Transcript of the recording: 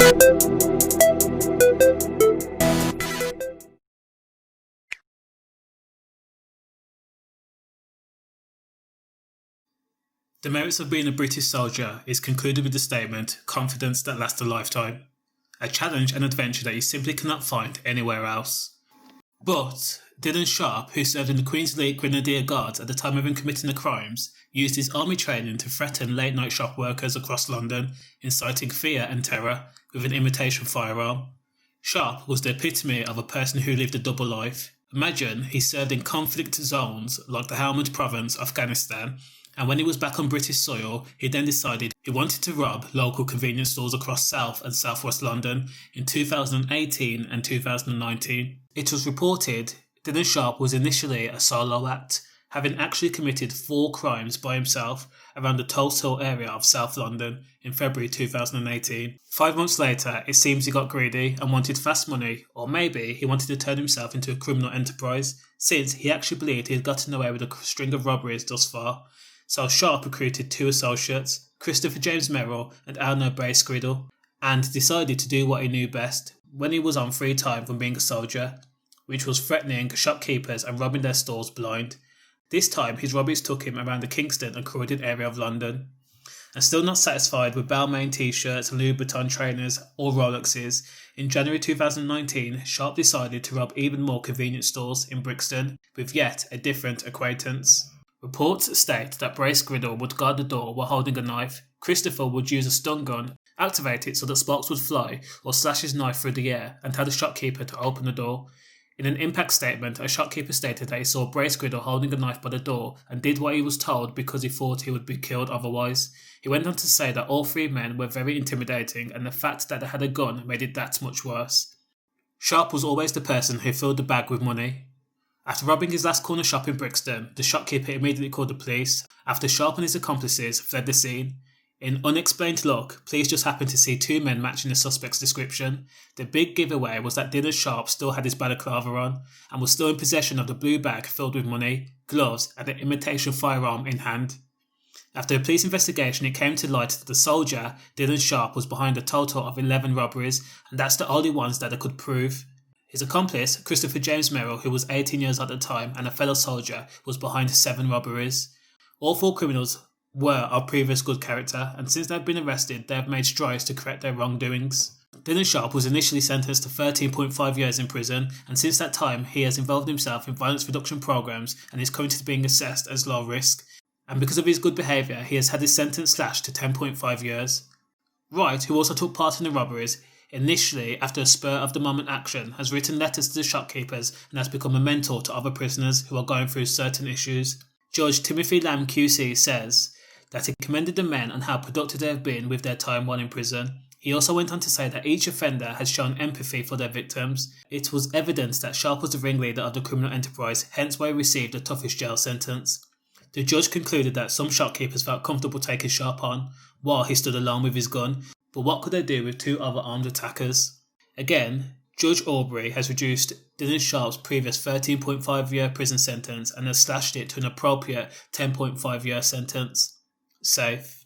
The merits of being a British soldier is concluded with the statement, confidence that lasts a lifetime. A challenge and adventure that you simply cannot find anywhere else. But Dillon Sharpe, who served in the Queen's League Grenadier Guards at the time of him committing the crimes, used his army training to threaten late-night shop workers across London, inciting fear and terror with an imitation firearm. Sharpe was the epitome of a person who lived a double life. Imagine he served in conflict zones like the Helmand Province, Afghanistan, and when he was back on British soil, he then decided he wanted to rob local convenience stores across South and Southwest London in 2018 and 2019. It was reported Dillon Sharpe was initially a solo act, having actually committed 4 crimes by himself around the Tulse Hill area of South London in February 2018. 5 months later, it seems he got greedy and wanted fast money, or maybe he wanted to turn himself into a criminal enterprise, since he actually believed he had gotten away with a string of robberies thus far. So Sharpe recruited 2 associates, Kristopher James-Merrill and Elnur Bracegirdle, and decided to do what he knew best when he was on free time from being a soldier, which was threatening shopkeepers and robbing their stores blind. This time his robberies took him around the Kingston and Croydon area of London. And still not satisfied with Balmain t-shirts, Louboutin trainers or Rolexes, in January 2019 Sharpe decided to rob even more convenience stores in Brixton with yet a different acquaintance. Reports state that Bracegirdle would guard the door while holding a knife. Kristopher would use a stun gun, activate it so that sparks would fly, or slash his knife through the air and tell the shopkeeper to open the door. In an impact statement, a shopkeeper stated that he saw Bracegirdle holding a knife by the door and did what he was told because he thought he would be killed otherwise. He went on to say that all 3 men were very intimidating and the fact that they had a gun made it that much worse. Sharpe was always the person who filled the bag with money. After robbing his last corner shop in Brixton, the shopkeeper immediately called the police after Sharpe and his accomplices fled the scene. In unexplained luck, police just happened to see 2 men matching the suspect's description. The big giveaway was that Dillon Sharpe still had his balaclava on and was still in possession of the blue bag filled with money, gloves and an imitation firearm in hand. After a police investigation, it came to light that the soldier, Dillon Sharpe, was behind a total of 11 robberies, and that's the only ones that they could prove. His accomplice, Kristopher James-Merrill, who was 18 years at the time and a fellow soldier, was behind 7 robberies. All 4 criminals were of previous good character, and since they have been arrested, they have made strides to correct their wrongdoings. Dillon Sharpe was initially sentenced to 13.5 years in prison, and since that time he has involved himself in violence reduction programs and is currently being assessed as low risk. And because of his good behaviour, he has had his sentence slashed to 10.5 years. Wright, who also took part in the robberies, initially, after a spur-of-the-moment action, has written letters to the shopkeepers and has become a mentor to other prisoners who are going through certain issues. Judge Timothy Lamb QC says that he commended the men on how productive they have been with their time while in prison. He also went on to say that each offender has shown empathy for their victims. It was evidence that Sharpe was the ringleader of the criminal enterprise, hence why he received the toughest jail sentence. The judge concluded that some shopkeepers felt comfortable taking Sharpe on, while he stood alone with his gun, but what could they do with 2 other armed attackers? Again, Judge Aubrey has reduced Dillon Sharpe's previous 13.5-year prison sentence and has slashed it to an appropriate 10.5-year sentence. Safe.